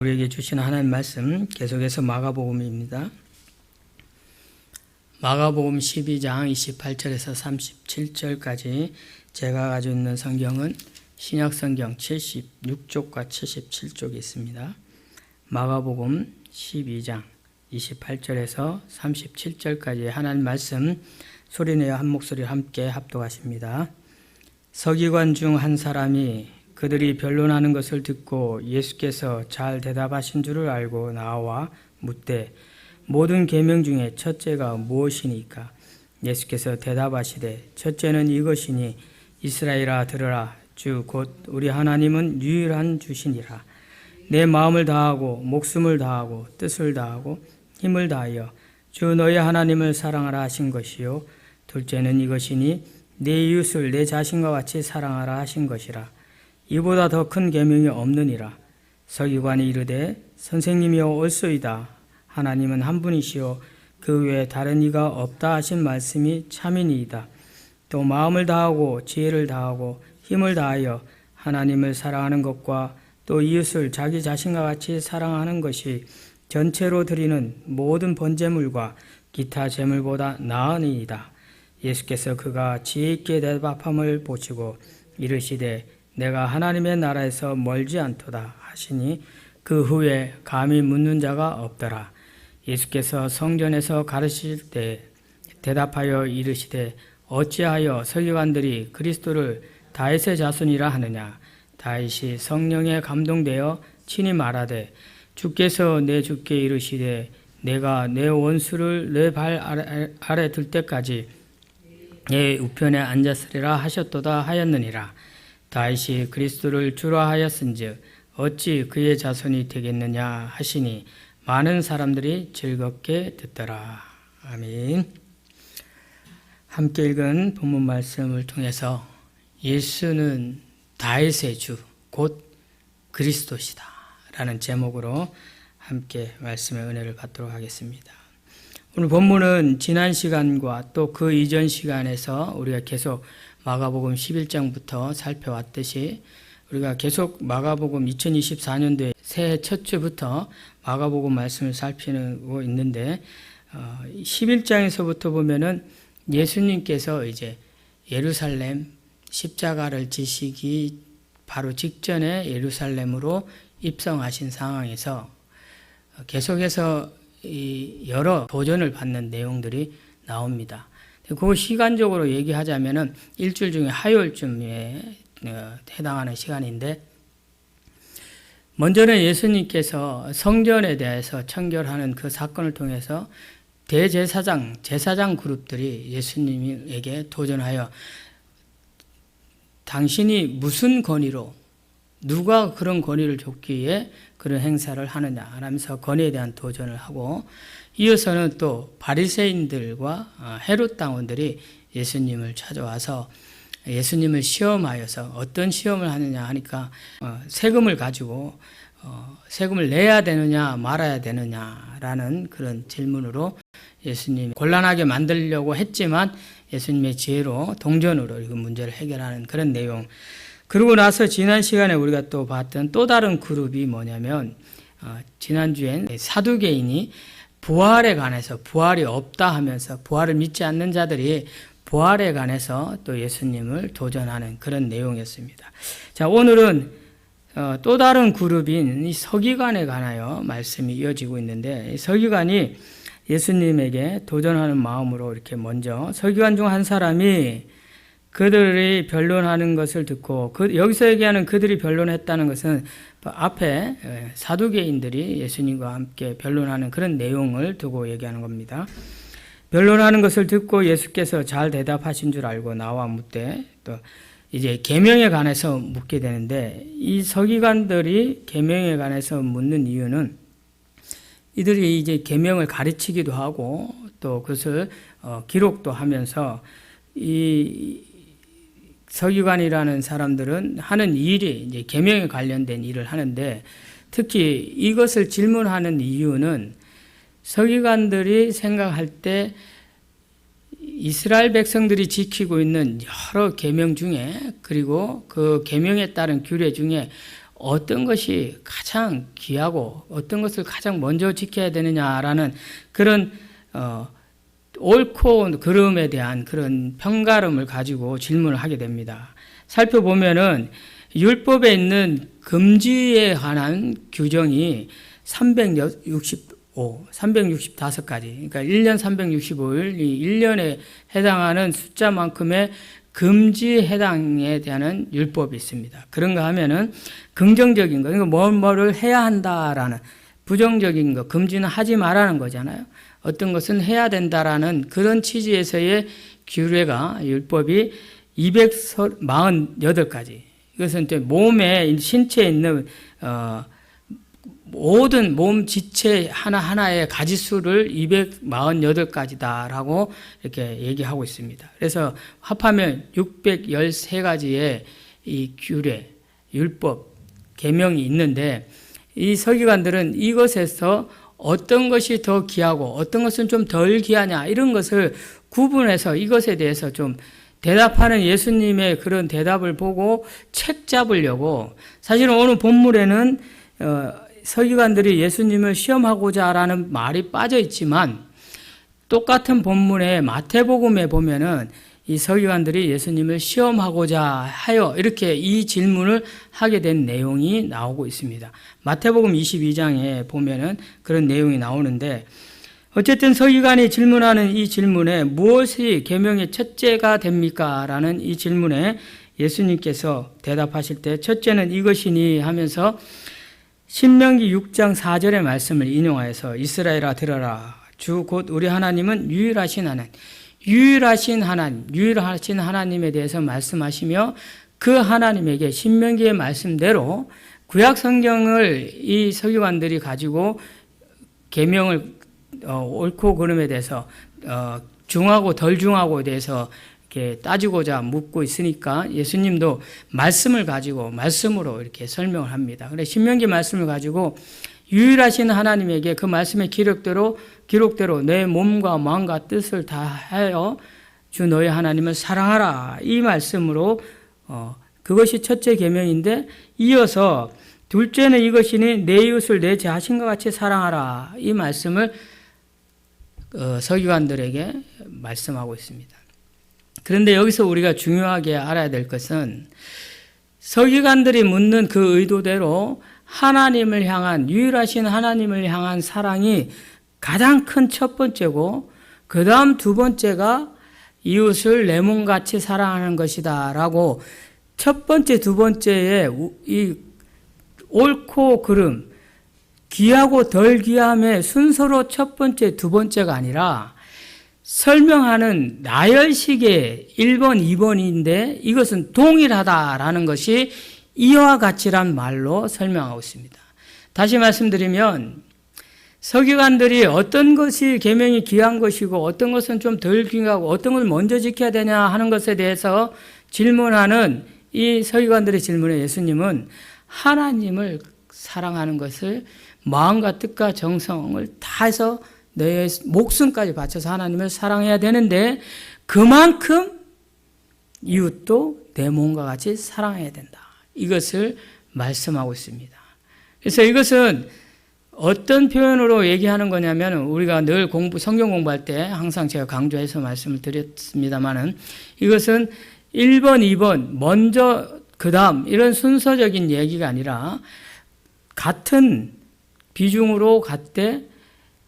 우리에게 주신 하나님 말씀 계속해서 마가복음입니다. 마가복음 12장 28절에서 37절까지 제가 가지고 있는 성경은 신약성경 76쪽과 77쪽이 있습니다. 마가복음 12장 28절에서 37절까지 하나님 말씀 소리내어 한 목소리로 함께 합독하십니다. 서기관 중 한 사람이 그들이 변론하는 것을 듣고 예수께서 잘 대답하신 줄을 알고 나와 묻되 모든 계명 중에 첫째가 무엇이니까? 예수께서 대답하시되 첫째는 이것이니 이스라엘아 들으라. 주 곧 우리 하나님은 유일한 주시니라. 내 마음을 다하고 목숨을 다하고 뜻을 다하고 힘을 다하여 주 너희 하나님을 사랑하라 하신 것이요. 둘째는 이것이니 내 이웃을 내 자신과 같이 사랑하라 하신 것이라. 이보다 더 큰 계명이 없느니라. 서기관이 이르되 선생님이여 옳소이다. 하나님은 한 분이시요 그 외에 다른 이가 없다 하신 말씀이 참이니이다. 또 마음을 다하고 지혜를 다하고 힘을 다하여 하나님을 사랑하는 것과 또 이웃을 자기 자신과 같이 사랑하는 것이 전체로 드리는 모든 번제물과 기타 제물보다 나으니이다. 예수께서 그가 지혜 있게 대답함을 보시고 이르시되 내가 하나님의 나라에서 멀지 않도다 하시니 그 후에 감히 묻는 자가 없더라. 예수께서 성전에서 가르치실 때 대답하여 이르시되 어찌하여 서기관들이 그리스도를 다윗의 자손이라 하느냐. 다윗이 성령에 감동되어 친히 말하되 주께서 내 주께 이르시되 내가 내 원수를 내 발 아래 들 때까지 내 우편에 앉았으리라 하셨도다 하였느니라. 다윗이 그리스도를 주라 하였은즉 어찌 그의 자손이 되겠느냐 하시니 많은 사람들이 즐겁게 듣더라. 아멘. 함께 읽은 본문 말씀을 통해서 예수는 다윗의 주, 곧 그리스도시다 라는 제목으로 함께 말씀의 은혜를 받도록 하겠습니다. 오늘 본문은 지난 시간과 또 그 이전 시간에서 우리가 계속 마가복음 11장부터 살펴왔듯이 우리가 계속 마가복음 2024년도에 새해 첫 주부터 마가복음 말씀을 살피고 있는데 11장에서부터 보면은 예수님께서 이제 예루살렘 십자가를 지시기 바로 직전에 예루살렘으로 입성하신 상황에서 계속해서 여러 도전을 받는 내용들이 나옵니다. 그 시간적으로 얘기하자면은 일주일 중에 화요일쯤에 해당하는 시간인데, 먼저는 예수님께서 성전에 대해서 청결하는 그 사건을 통해서 제사장 그룹들이 예수님에게 도전하여 당신이 무슨 권위로, 누가 그런 권위를 줬기에 그런 행사를 하느냐 하면서 권위에 대한 도전을 하고, 이어서는 또 바리새인들과 헤롯 당원들이 예수님을 찾아와서 예수님을 시험하여서 어떤 시험을 하느냐 하니까 세금을 가지고 세금을 내야 되느냐 말아야 되느냐라는 그런 질문으로 예수님 곤란하게 만들려고 했지만 예수님의 지혜로 동전으로 이 문제를 해결하는 그런 내용. 그러고 나서 지난 시간에 우리가 또 봤던 또 다른 그룹이 뭐냐면 지난주엔 사두개인이 부활에 관해서 부활이 없다 하면서 부활을 믿지 않는 자들이 부활에 관해서 또 예수님을 도전하는 그런 내용이었습니다. 자, 오늘은 또 다른 그룹인 이 서기관에 관하여 말씀이 이어지고 있는데, 이 서기관이 예수님에게 도전하는 마음으로 이렇게 먼저 서기관 중 한 사람이 그들이 변론하는 것을 듣고, 여기서 얘기하는 그들이 변론했다는 것은 앞에 사두개인들이 예수님과 함께 변론하는 그런 내용을 두고 얘기하는 겁니다. 변론하는 것을 듣고 예수께서 잘 대답하신 줄 알고 나와 묻되, 또 이제 계명에 관해서 묻게 되는데, 이 서기관들이 계명에 관해서 묻는 이유는 이들이 이제 계명을 가르치기도 하고 또 그것을 기록도 하면서 이 서기관이라는 사람들은 하는 일이 이제 계명에 관련된 일을 하는데, 특히 이것을 질문하는 이유는 서기관들이 생각할 때 이스라엘 백성들이 지키고 있는 여러 계명 중에, 그리고 그 계명에 따른 규례 중에 어떤 것이 가장 귀하고 어떤 것을 가장 먼저 지켜야 되느냐라는 그런 옳고 그름에 대한 그런 평가름을 가지고 질문을 하게 됩니다. 살펴보면은 율법에 있는 금지에 관한 규정이 365가지. 그러니까 1년 365일, 이 1년에 해당하는 숫자만큼의 금지에 해당에 대한 율법이 있습니다. 그런가 하면은 긍정적인 거, 그러니까 뭐를 해야 한다라는 부정적인 거, 금지는 하지 말라는 거잖아요. 어떤 것은 해야 된다라는 그런 취지에서의 규례가 율법이 248가지. 이것은 몸에 신체에 있는 모든 몸 지체 하나하나의 가지수를 248가지다라고 이렇게 얘기하고 있습니다. 그래서 합하면 613가지의 이 규례, 율법, 계명이 있는데 이 서기관들은 이것에서 어떤 것이 더 귀하고 어떤 것은 좀 덜 귀하냐 이런 것을 구분해서 이것에 대해서 좀 대답하는 예수님의 그런 대답을 보고 책 잡으려고 사실은 오늘 본문에는 서기관들이 예수님을 시험하고자 라는 말이 빠져 있지만 똑같은 본문에 마태복음에 보면은 이 서기관들이 예수님을 시험하고자 하여 이렇게 이 질문을 하게 된 내용이 나오고 있습니다. 마태복음 22장에 보면은 그런 내용이 나오는데 어쨌든 서기관이 질문하는 이 질문에 무엇이 계명의 첫째가 됩니까? 라는 이 질문에 예수님께서 대답하실 때 첫째는 이것이니 하면서 신명기 6장 4절의 말씀을 인용하여서 이스라엘아 들어라. 주 곧 우리 하나님은 유일하신 하나님에 대해서 말씀하시며 그 하나님에게 신명기의 말씀대로 구약 성경을 이 서기관들이 가지고 계명을 옳고 그름에 대해서 중하고 덜 중하고에 대해서 이렇게 따지고자 묻고 있으니까 예수님도 말씀을 가지고 말씀으로 이렇게 설명을 합니다. 그래 신명기 말씀을 가지고 유일하신 하나님에게 그 말씀의 기록대로 내 몸과 마음과 뜻을 다하여 주 너의 하나님을 사랑하라 이 말씀으로 그것이 첫째 계명인데 이어서 둘째는 이것이니 내 이웃을 내 자신과 같이 사랑하라 이 말씀을 서기관들에게 말씀하고 있습니다. 그런데 여기서 우리가 중요하게 알아야 될 것은 서기관들이 묻는 그 의도대로 하나님을 향한 유일하신 하나님을 향한 사랑이 가장 큰 첫 번째고 그 다음 두 번째가 이웃을 내 몸같이 사랑하는 것이다 라고 첫 번째 두 번째에 이 옳고 그름 귀하고 덜 귀함의 순서로 첫 번째 두 번째가 아니라 설명하는 나열식의 1번, 2번인데 이것은 동일하다라는 것이 이와 같이란 말로 설명하고 있습니다. 다시 말씀드리면 서기관들이 어떤 것이 계명이 귀한 것이고 어떤 것은 좀 덜 귀하고 어떤 걸 먼저 지켜야 되냐 하는 것에 대해서 질문하는 이 서기관들의 질문에 예수님은 하나님을 사랑하는 것을 마음과 뜻과 정성을 다해서 내 목숨까지 바쳐서 하나님을 사랑해야 되는데 그만큼 이웃도 내 몸과 같이 사랑해야 된다. 이것을 말씀하고 있습니다. 그래서 이것은 어떤 표현으로 얘기하는 거냐면 우리가 늘 성경 공부할 때 항상 제가 강조해서 말씀을 드렸습니다만은 이것은 1번, 2번, 먼저, 그 다음 이런 순서적인 얘기가 아니라 같은 비중으로 갔대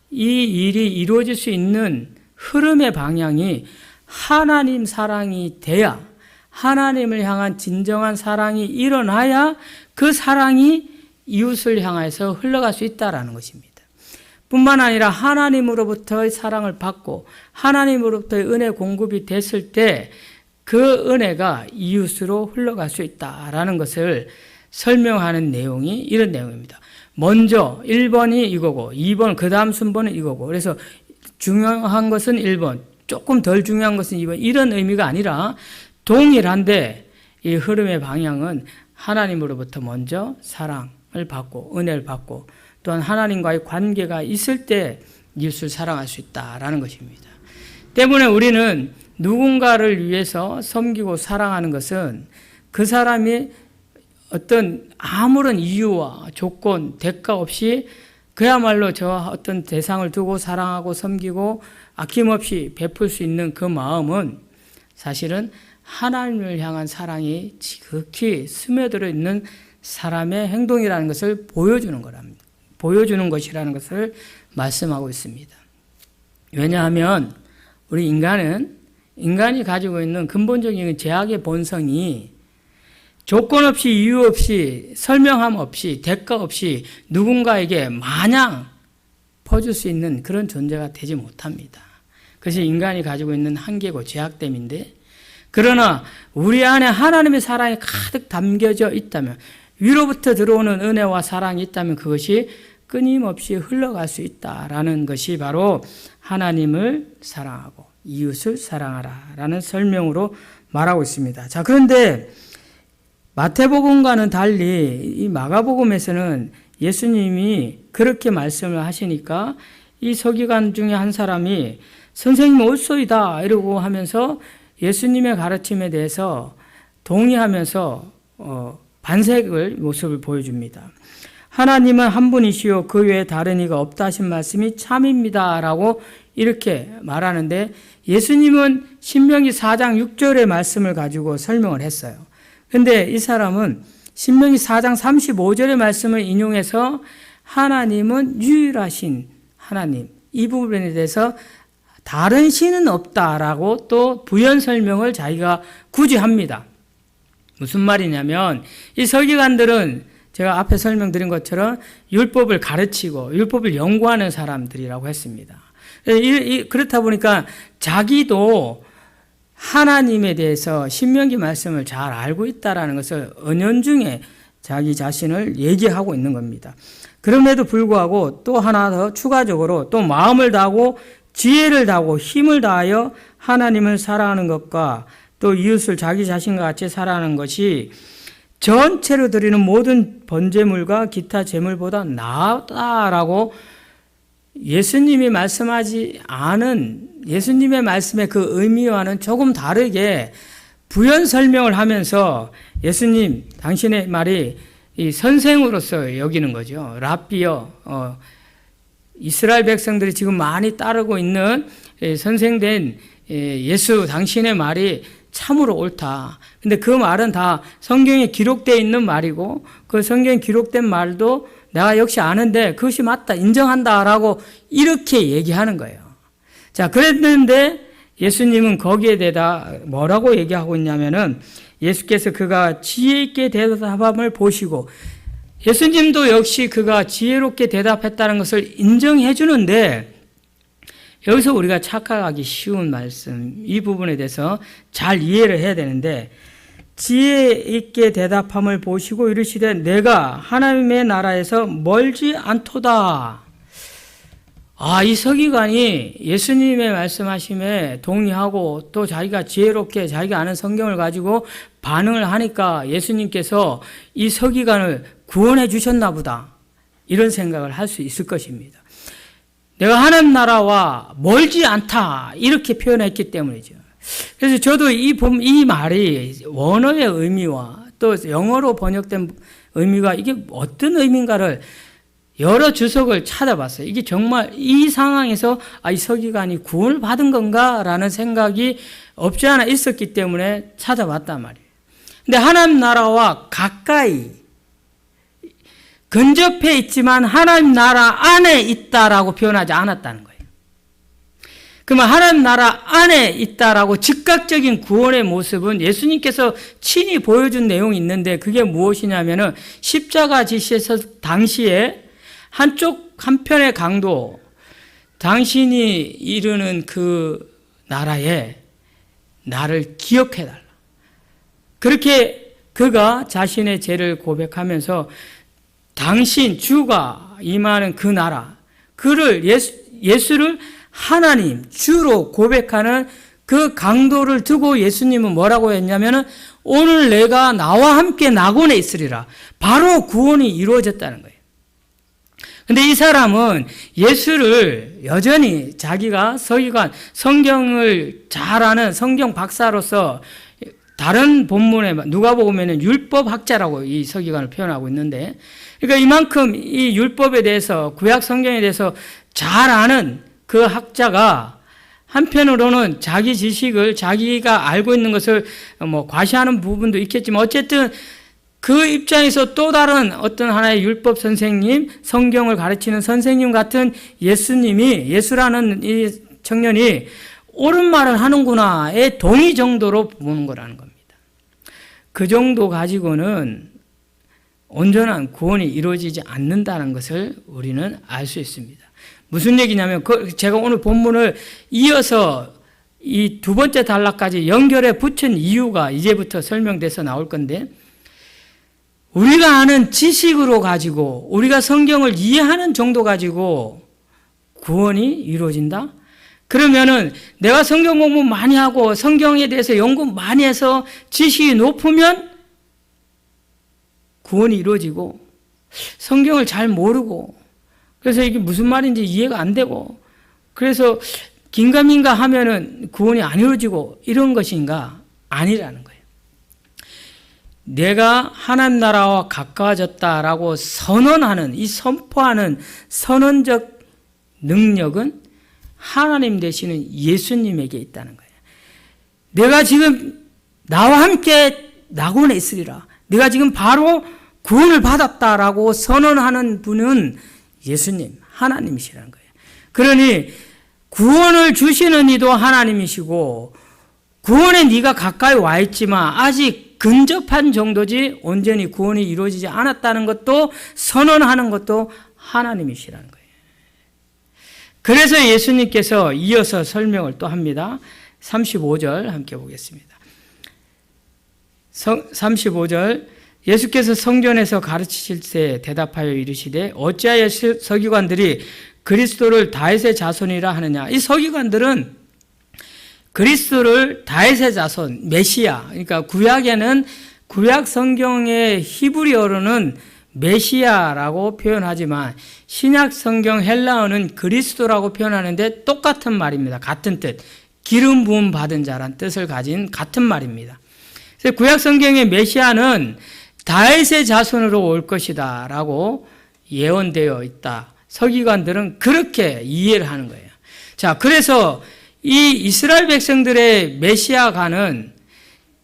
이 일이 이루어질 수 있는 흐름의 방향이 하나님 사랑이 돼야 하나님을 향한 진정한 사랑이 일어나야 그 사랑이 이웃을 향해서 흘러갈 수 있다라는 것입니다. 뿐만 아니라 하나님으로부터의 사랑을 받고 하나님으로부터의 은혜 공급이 됐을 때 그 은혜가 이웃으로 흘러갈 수 있다라는 것을 설명하는 내용이 이런 내용입니다. 먼저 1번이 이거고 2번 그 다음 순번은 이거고 그래서 중요한 것은 1번 조금 덜 중요한 것은 2번 이런 의미가 아니라 동일한데 이 흐름의 방향은 하나님으로부터 먼저 사랑을 받고 은혜를 받고 또한 하나님과의 관계가 있을 때 이웃을 사랑할 수 있다라는 것입니다. 때문에 우리는 누군가를 위해서 섬기고 사랑하는 것은 그 사람이 어떤 아무런 이유와 조건, 대가 없이 그야말로 저 어떤 대상을 두고 사랑하고 섬기고 아낌없이 베풀 수 있는 그 마음은 사실은 하나님을 향한 사랑이 지극히 스며들어 있는 사람의 행동이라는 것을 보여주는 거랍니다. 보여주는 것이라는 것을 말씀하고 있습니다. 왜냐하면 우리 인간이 가지고 있는 근본적인 죄악의 본성이 조건 없이 이유 없이 설명함 없이 대가 없이 누군가에게 마냥 퍼줄 수 있는 그런 존재가 되지 못합니다. 그것이 인간이 가지고 있는 한계고 죄악됨인데, 그러나 우리 안에 하나님의 사랑이 가득 담겨져 있다면, 위로부터 들어오는 은혜와 사랑이 있다면 그것이 끊임없이 흘러갈 수 있다라는 것이 바로 하나님을 사랑하고 이웃을 사랑하라라는 설명으로 말하고 있습니다. 자, 그런데 마태복음과는 달리 이 마가복음에서는 예수님이 그렇게 말씀을 하시니까 이 서기관 중에 한 사람이 선생님 옳소이다 이러고 하면서 예수님의 가르침에 대해서 동의하면서 반색을 모습을 보여줍니다. 하나님은 한 분이시요 그 외에 다른 이가 없다 하신 말씀이 참입니다 라고 이렇게 말하는데, 예수님은 신명기 4장 6절의 말씀을 가지고 설명을 했어요. 그런데 이 사람은 신명기 4장 35절의 말씀을 인용해서 하나님은 유일하신 하나님, 이 부분에 대해서 다른 신은 없다라고 또 부연 설명을 자기가 굳이 합니다. 무슨 말이냐면 이 서기관들은 제가 앞에 설명드린 것처럼 율법을 가르치고 율법을 연구하는 사람들이라고 했습니다. 그렇다 보니까 자기도 하나님에 대해서 신명기 말씀을 잘 알고 있다라는 것을 은연중에 자기 자신을 얘기하고 있는 겁니다. 그럼에도 불구하고 또 하나 더 추가적으로 또 마음을 다하고 지혜를 다하고 힘을 다하여 하나님을 사랑하는 것과 또 이웃을 자기 자신과 같이 사랑하는 것이 전체로 드리는 모든 번제물과 기타 제물보다 나았다라고 예수님이 말씀하지 않은 예수님의 말씀의 그 의미와는 조금 다르게 부연 설명을 하면서 예수님 당신의 말이 이 선생으로서 여기는 거죠. 랍비여, 이스라엘 백성들이 지금 많이 따르고 있는 선생된 예수 당신의 말이 참으로 옳다. 근데 그 말은 다 성경에 기록되어 있는 말이고 그 성경에 기록된 말도 내가 역시 아는데 그것이 맞다, 인정한다라고 이렇게 얘기하는 거예요. 자, 그랬는데 예수님은 거기에 대다 뭐라고 얘기하고 있냐면은 예수께서 그가 지혜 있게 대답함을 보시고, 예수님도 역시 그가 지혜롭게 대답했다는 것을 인정해 주는데, 여기서 우리가 착각하기 쉬운 말씀, 이 부분에 대해서 잘 이해를 해야 되는데, 지혜 있게 대답함을 보시고 이르시되 내가 하나님의 나라에서 멀지 않도다. 이 서기관이 예수님의 말씀하심에 동의하고 또 자기가 지혜롭게 자기가 아는 성경을 가지고 반응을 하니까 예수님께서 이 서기관을 구원해 주셨나 보다, 이런 생각을 할 수 있을 것입니다. 내가 하나님 나라와 멀지 않다 이렇게 표현했기 때문이죠. 그래서 저도 이 말이 원어의 의미와 또 영어로 번역된 의미가 이게 어떤 의미인가를 여러 주석을 찾아봤어요. 이게 정말 이 상황에서 이 서기관이 구원을 받은 건가라는 생각이 없지 않아 있었기 때문에 찾아봤단 말이에요. 근데 하나님 나라와 가까이 근접해 있지만 하나님 나라 안에 있다라고 표현하지 않았다는 거예요. 그러면 하나님 나라 안에 있다라고 즉각적인 구원의 모습은 예수님께서 친히 보여준 내용이 있는데, 그게 무엇이냐면은 십자가 지시에서 당시에 한편의 강도, 당신이 이르는 그 나라에 나를 기억해달라. 그렇게 그가 자신의 죄를 고백하면서 당신 주가 임하는 그 나라, 그를 예수를 하나님 주로 고백하는 그 강도를 두고 예수님은 뭐라고 했냐면은 오늘 내가 나와 함께 낙원에 있으리라. 바로 구원이 이루어졌다는 거예요. 근데 이 사람은 예수를 여전히 자기가 서기관, 성경을 잘 아는 성경 박사로서 다른 본문에 누가복음에는 율법학자라고 이 서기관을 표현하고 있는데, 그러니까 이만큼 이 율법에 대해서, 구약 성경에 대해서 잘 아는 그 학자가 한편으로는 자기 지식을, 자기가 알고 있는 것을 과시하는 부분도 있겠지만, 어쨌든 그 입장에서 또 다른 어떤 하나의 율법 선생님, 성경을 가르치는 선생님 같은 예수라는 이 청년이 옳은 말을 하는구나의 동의 정도로 보는 거라는 겁니다. 그 정도 가지고는 온전한 구원이 이루어지지 않는다는 것을 우리는 알 수 있습니다. 무슨 얘기냐면, 제가 오늘 본문을 이어서 이 두 번째 단락까지 연결해 붙인 이유가 이제부터 설명돼서 나올 건데, 우리가 아는 지식으로 가지고, 우리가 성경을 이해하는 정도 가지고 구원이 이루어진다? 그러면은 내가 성경 공부 많이 하고 성경에 대해서 연구 많이 해서 지식이 높으면 구원이 이루어지고, 성경을 잘 모르고, 그래서 이게 무슨 말인지 이해가 안 되고, 그래서 긴가민가 하면은 구원이 안 이루어지고 이런 것인가? 아니라는 거예요. 내가 하나님 나라와 가까워졌다라고 선언하는, 이 선포하는 선언적 능력은 하나님 되시는 예수님에게 있다는 거예요. 내가 지금 나와 함께 낙원에 있으리라, 내가 지금 바로 구원을 받았다라고 선언하는 분은 예수님, 하나님이시라는 거예요. 그러니 구원을 주시는 이도 하나님이시고, 구원에 네가 가까이 와 있지만 아직 근접한 정도지 온전히 구원이 이루어지지 않았다는 것도 선언하는 것도 하나님이시라는 거예요. 그래서 예수님께서 이어서 설명을 또 합니다. 35절 함께 보겠습니다. 35절, 예수께서 성전에서 가르치실 때 대답하여 이르시되 어찌하여 서기관들이 그리스도를 다윗의 자손이라 하느냐. 이 서기관들은 그리스도를 다윗의 자손, 메시아, 그러니까 구약에는, 구약 성경의 히브리어로는 메시아라고 표현하지만 신약 성경 헬라어는 그리스도라고 표현하는데 똑같은 말입니다. 같은 뜻, 기름 부음 받은 자란 뜻을 가진 같은 말입니다. 그래서 구약 성경의 메시아는 다윗의 자손으로 올 것이다 라고 예언되어 있다. 서기관들은 그렇게 이해를 하는 거예요. 자, 그래서 이 이스라엘 백성들의 메시아가는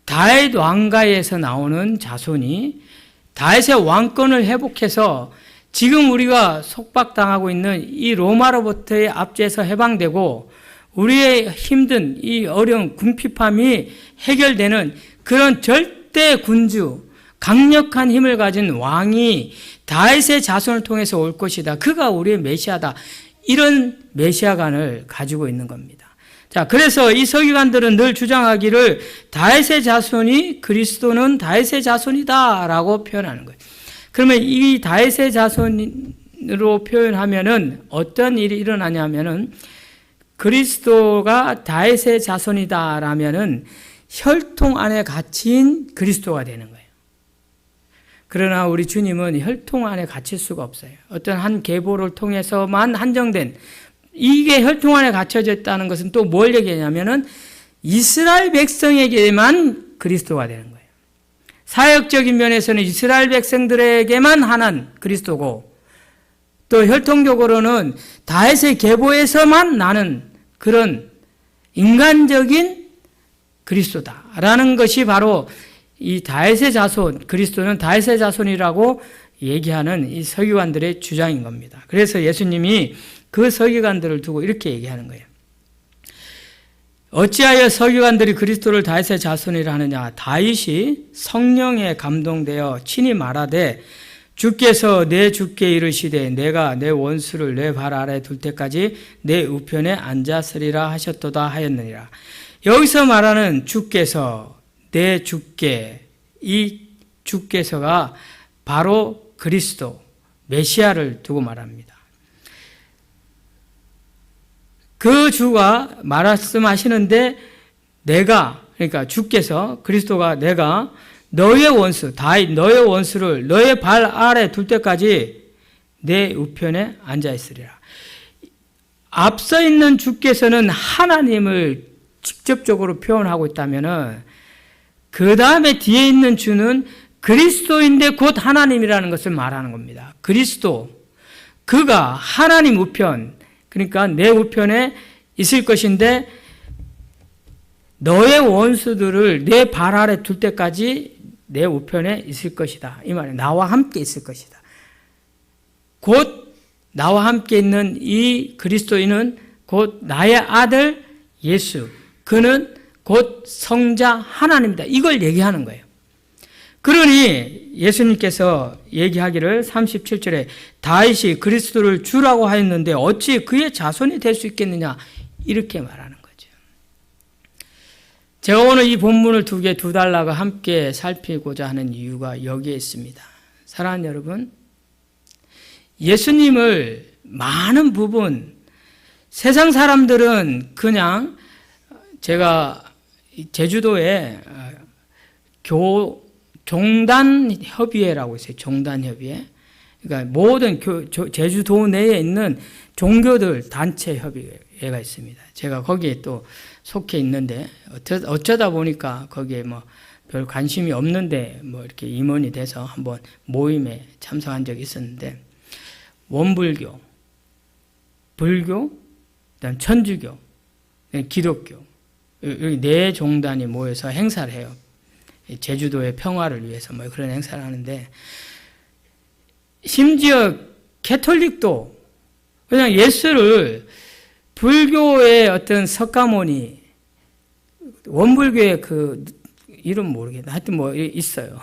다윗 왕가에서 나오는 자손이 다윗의 왕권을 회복해서 지금 우리가 속박당하고 있는 이 로마로부터의 압제에서 해방되고 우리의 힘든 이 어려운 궁핍함이 해결되는 그런 절대 군주, 강력한 힘을 가진 왕이 다윗의 자손을 통해서 올 것이다. 그가 우리의 메시아다. 이런 메시아관을 가지고 있는 겁니다. 자, 그래서 이 서기관들은 늘 주장하기를 다윗의 자손이, 그리스도는 다윗의 자손이다라고 표현하는 거예요. 그러면 이 다윗의 자손으로 표현하면은 어떤 일이 일어나냐면은, 그리스도가 다윗의 자손이다라면은 혈통 안에 갇힌 그리스도가 되는 거예요. 그러나 우리 주님은 혈통 안에 갇힐 수가 없어요. 어떤 한 계보를 통해서만 한정된, 이게 혈통 안에 갇혀져 있다는 것은 또 뭘 얘기하냐면은 이스라엘 백성에게만 그리스도가 되는 거예요. 사역적인 면에서는 이스라엘 백성들에게만 하는 그리스도고, 또 혈통적으로는 다윗의 계보에서만 나는 그런 인간적인 그리스도다라는 것이 바로 이 다윗의 자손, 그리스도는 다윗의 자손이라고 얘기하는 이 서기관들의 주장인 겁니다. 그래서 예수님이 그 서기관들을 두고 이렇게 얘기하는 거예요. 어찌하여 서기관들이 그리스도를 다윗의 자손이라 하느냐. 다윗이 성령에 감동되어 친히 말하되 주께서 내 주께 이르시되 내가 내 원수를 내 발 아래 둘 때까지 내 우편에 앉았으리라 하셨도다 하였느니라. 여기서 말하는 주께서, 내 주께, 이 주께서가 바로 그리스도, 메시아를 두고 말합니다. 그 주가 말씀하시는데 내가, 그러니까 주께서, 그리스도가 내가 너의 원수, 다윗 너의 원수를 너의 발 아래 둘 때까지 내 우편에 앉아 있으리라. 앞서 있는 주께서는 하나님을 직접적으로 표현하고 있다면은 그 다음에 뒤에 있는 주는 그리스도인데 곧 하나님이라는 것을 말하는 겁니다. 그리스도, 그가 하나님 우편, 그러니까 내 우편에 있을 것인데 너의 원수들을 내 발 아래 둘 때까지 내 우편에 있을 것이다. 이 말이에요. 나와 함께 있을 것이다. 곧 나와 함께 있는 이 그리스도인은 곧 나의 아들 예수, 그는 곧 성자 하나님이다. 이걸 얘기하는 거예요. 그러니 예수님께서 얘기하기를 37절에 다윗이 그리스도를 주라고 하였는데 어찌 그의 자손이 될 수 있겠느냐, 이렇게 말하는 거죠. 제가 오늘 이 본문을 두 달락을 함께 살피고자 하는 이유가 여기에 있습니다. 사랑하는 여러분, 예수님을 많은 부분 세상 사람들은 그냥, 제가 제주도에 종단협의회라고 있어요. 종단협의회. 그러니까 모든 제주도 내에 있는 종교들 단체 협의회가 있습니다. 제가 거기에 또 속해 있는데 어쩌다 보니까 거기에 뭐 별 관심이 없는데 뭐 이렇게 임원이 돼서 한번 모임에 참석한 적이 있었는데, 원불교, 불교, 그다음 천주교, 기독교, 여기 네 종단이 모여서 행사를 해요. 제주도의 평화를 위해서 뭐 그런 행사를 하는데, 심지어 캐톨릭도 그냥 예수를 불교의 어떤 석가모니, 원불교의 그 이름 모르겠다. 하여튼 뭐 있어요.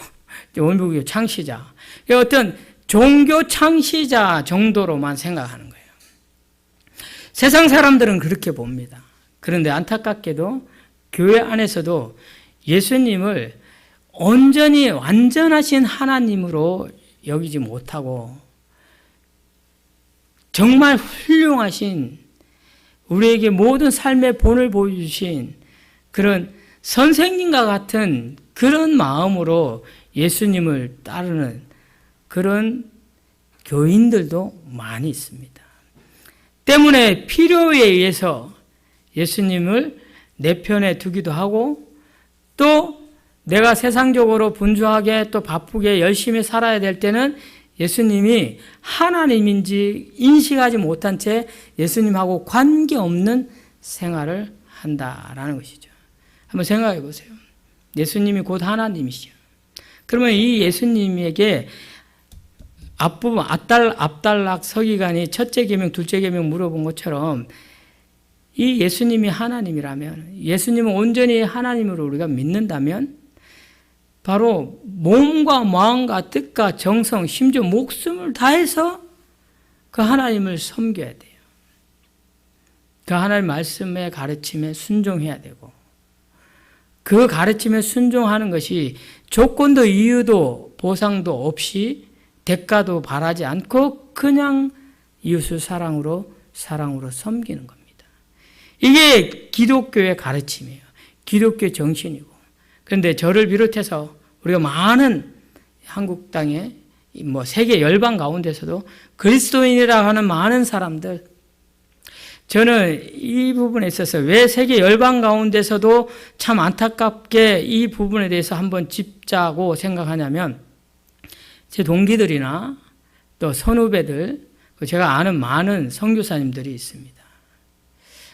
원불교 창시자. 어떤 종교 창시자 정도로만 생각하는 거예요. 세상 사람들은 그렇게 봅니다. 그런데 안타깝게도 교회 안에서도 예수님을 온전히 완전하신 하나님으로 여기지 못하고 정말 훌륭하신, 우리에게 모든 삶의 본을 보여주신 그런 선생님과 같은 그런 마음으로 예수님을 따르는 그런 교인들도 많이 있습니다. 때문에 필요에 의해서 예수님을 내 편에 두기도 하고, 또 내가 세상적으로 분주하게 또 바쁘게 열심히 살아야 될 때는 예수님이 하나님인지 인식하지 못한 채 예수님하고 관계없는 생활을 한다라는 것이죠. 한번 생각해 보세요. 예수님이 곧 하나님이시죠. 그러면 이 예수님에게 앞부분 앞달락 서기관이 첫째 계명, 둘째 계명 물어본 것처럼 이 예수님이 하나님이라면, 예수님은 온전히 하나님으로 우리가 믿는다면 바로 몸과 마음과 뜻과 정성, 심지어 목숨을 다해서 그 하나님을 섬겨야 돼요. 그 하나님 말씀의 가르침에 순종해야 되고, 그 가르침에 순종하는 것이 조건도 이유도 보상도 없이 대가도 바라지 않고 그냥 이웃을 사랑으로 섬기는 겁니다. 이게 기독교의 가르침이에요. 기독교의 정신이고. 그런데 저를 비롯해서 우리가 많은 한국 땅에 뭐 세계 열방 가운데서도 그리스도인이라고 하는 많은 사람들, 저는 이 부분에 있어서 왜 세계 열방 가운데서도 참 안타깝게 이 부분에 대해서 한번 짚자고 생각하냐면, 제 동기들이나 또 선후배들, 제가 아는 많은 선교사님들이 있습니다.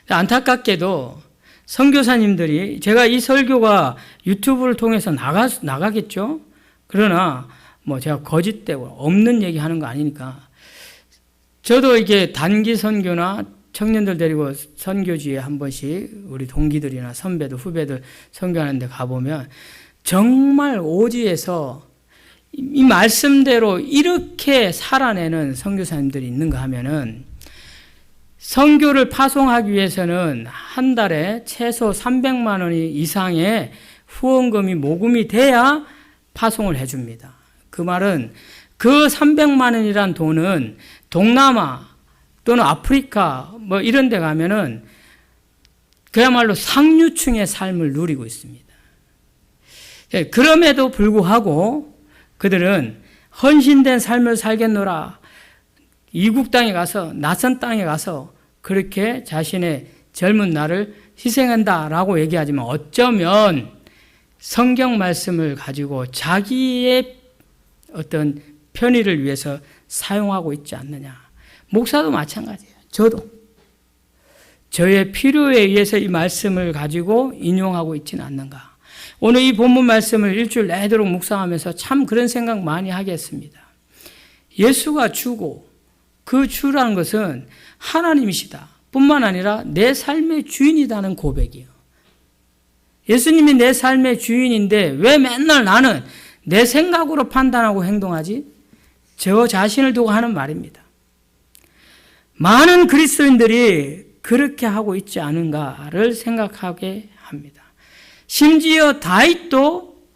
안타깝게도 선교사님들이, 제가 이 설교가 유튜브를 통해서 나가겠죠? 그러나 뭐 제가 거짓되고 없는 얘기 하는 거 아니니까, 저도 이게 단기 선교나 청년들 데리고 선교지에 한 번씩 우리 동기들이나 선배들, 후배들 선교하는 데 가보면 정말 오지에서 이 말씀대로 이렇게 살아내는 선교사님들이 있는가 하면은, 선교를 파송하기 위해서는 한 달에 최소 300만 원 이상의 후원금이 모금이 돼야 파송을 해줍니다. 그 말은 그 300만 원이란 돈은 동남아 또는 아프리카 뭐 이런 데 가면은 그야말로 상류층의 삶을 누리고 있습니다. 그럼에도 불구하고 그들은 헌신된 삶을 살겠노라, 이국 땅에 가서, 낯선 땅에 가서 그렇게 자신의 젊은 날을 희생한다라고 얘기하지만, 어쩌면 성경 말씀을 가지고 자기의 어떤 편의를 위해서 사용하고 있지 않느냐. 목사도 마찬가지예요. 저도 저의 필요에 의해서 이 말씀을 가지고 인용하고 있지는 않는가. 오늘 이 본문 말씀을 일주일 내도록 묵상하면서 참 그런 생각 많이 하겠습니다. 예수가 주고 그 주라는 것은 하나님이시다 뿐만 아니라 내 삶의 주인이라는 고백이에요. 예수님이 내 삶의 주인인데 왜 맨날 나는 내 생각으로 판단하고 행동하지? 저 자신을 두고 하는 말입니다. 많은 그리스도인들이 그렇게 하고 있지 않은가를 생각하게 합니다. 심지어 다윗도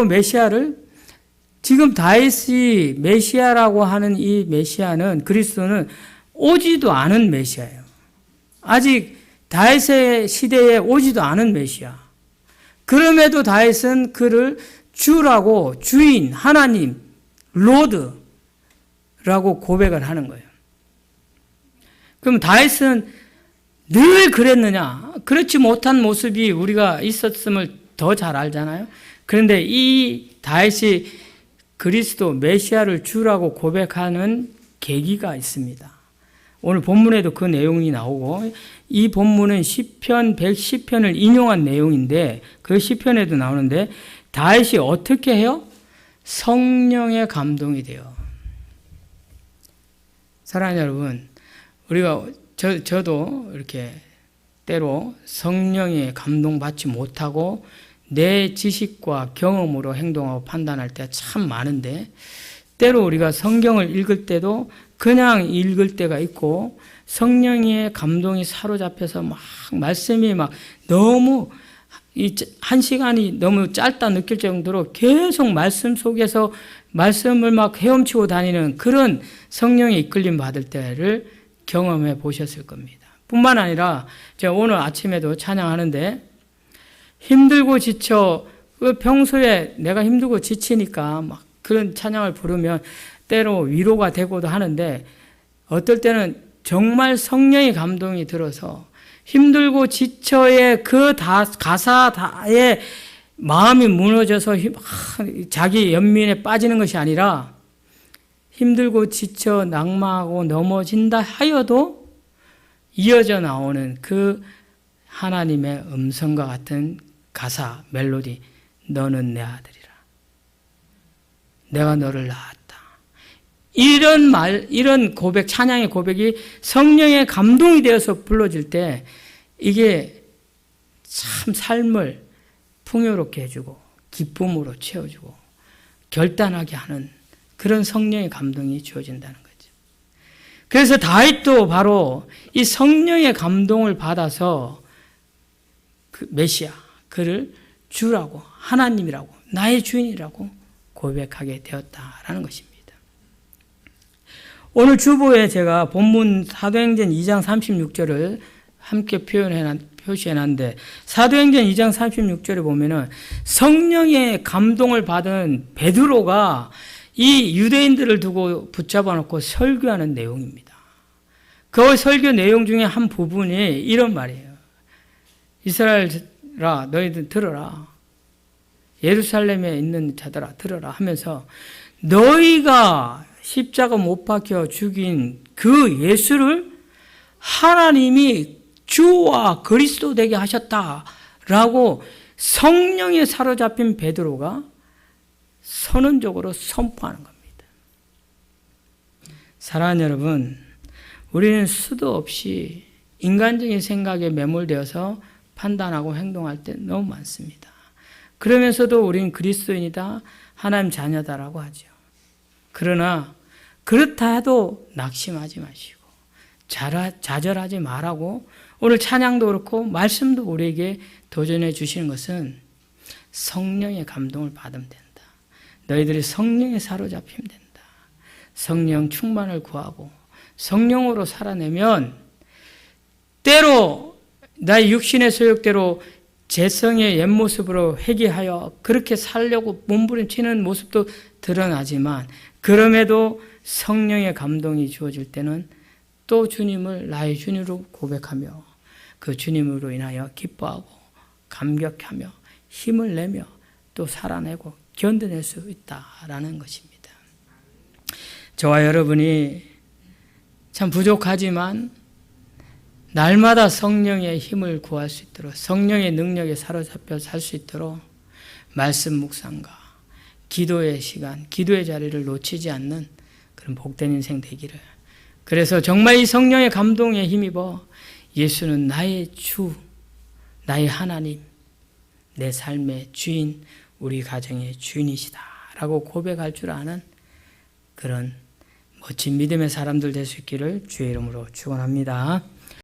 메시아를 지금 다윗이 메시아라고 하는 이 메시아는 그리스도는 오지도 않은 메시아예요. 아직 다윗의 시대에 오지도 않은 메시아. 그럼에도 다윗은 그를 주라고 주인, 하나님, 로드라고 고백을 하는 거예요. 그럼 다윗은 늘 그랬느냐? 그렇지 못한 모습이 우리가 있었음을 더 잘 알잖아요. 그런데 이 다윗이 그리스도 메시아를 주라고 고백하는 계기가 있습니다. 오늘 본문에도 그 내용이 나오고 이 본문은 시편 110편을 인용한 내용인데 그 시편에도 나오는데 다윗이 어떻게 해요? 성령의 감동이 돼요. 사랑하는 여러분, 우리가 저도 이렇게 때로 성령의 감동받지 못하고 내 지식과 경험으로 행동하고 판단할 때가 참 많은데 때로 우리가 성경을 읽을 때도 그냥 읽을 때가 있고 성령의 감동이 사로잡혀서 막 말씀이 막 너무 한 시간이 너무 짧다 느낄 정도로 계속 말씀 속에서 말씀을 막 헤엄치고 다니는 그런 성령의 이끌림 받을 때를 경험해 보셨을 겁니다. 뿐만 아니라 제가 오늘 아침에도 찬양하는데 힘들고 지쳐 평소에 내가 힘들고 지치니까 막 그런 찬양을 부르면 때로 위로가 되고도 하는데 어떨 때는 정말 성령의 감동이 들어서 힘들고 지쳐의 그 가사에 마음이 무너져서 자기 연민에 빠지는 것이 아니라 힘들고 지쳐 낙마하고 넘어진다 하여도 이어져 나오는 그 하나님의 음성과 같은 가사, 멜로디, 너는 내 아들이라. 내가 너를 낳았다. 이런 고백, 찬양의 고백이 성령의 감동이 되어서 불러질 때 이게 참 삶을 풍요롭게 해주고 기쁨으로 채워주고 결단하게 하는 그런 성령의 감동이 주어진다는 거죠. 그래서 다윗도 바로 이 성령의 감동을 받아서 그 메시아, 그를 주라고, 하나님이라고, 나의 주인이라고 고백하게 되었다라는 것입니다. 오늘 주보에 제가 본문 사도행전 2장 36절을 함께 표시해놨는데 사도행전 2장 36절에 보면은 성령의 감동을 받은 베드로가 이 유대인들을 두고 붙잡아 놓고 설교하는 내용입니다. 그 설교 내용 중에 한 부분이 이런 말이에요. 이스라엘아 너희들 들어라. 예루살렘에 있는 자들아 들어라 하면서 너희가 십자가 못 박혀 죽인 그 예수를 하나님이 주와 그리스도 되게 하셨다라고 성령에 사로잡힌 베드로가 선언적으로 선포하는 겁니다. 사랑하는 여러분, 우리는 수도 없이 인간적인 생각에 매몰되어서 판단하고 행동할 때 너무 많습니다. 그러면서도 우리는 그리스도인이다, 하나님 자녀다라고 하죠. 그러나 그렇다 해도 낙심하지 마시고 좌절하지 말라고 오늘 찬양도 그렇고 말씀도 우리에게 도전해 주시는 것은 성령의 감동을 받으면 된다. 너희들이 성령에 사로잡히면 된다. 성령 충만을 구하고 성령으로 살아내면 때로 나의 육신의 소욕대로 재성의 옛모습으로 회개하여 그렇게 살려고 몸부림치는 모습도 드러나지만 그럼에도 성령의 감동이 주어질 때는 또 주님을 나의 주님으로 고백하며 그 주님으로 인하여 기뻐하고 감격하며 힘을 내며 또 살아내고 견뎌낼 수 있다라는 것입니다. 저와 여러분이 참 부족하지만 날마다 성령의 힘을 구할 수 있도록 성령의 능력에 사로잡혀 살 수 있도록 말씀 묵상과 기도의 시간, 기도의 자리를 놓치지 않는 그런 복된 인생 되기를. 그래서 정말 이 성령의 감동에 힘입어 예수는 나의 주, 나의 하나님, 내 삶의 주인, 우리 가정의 주인이시다 라고 고백할 줄 아는 그런 멋진 믿음의 사람들 될 수 있기를 주의 이름으로 축원합니다.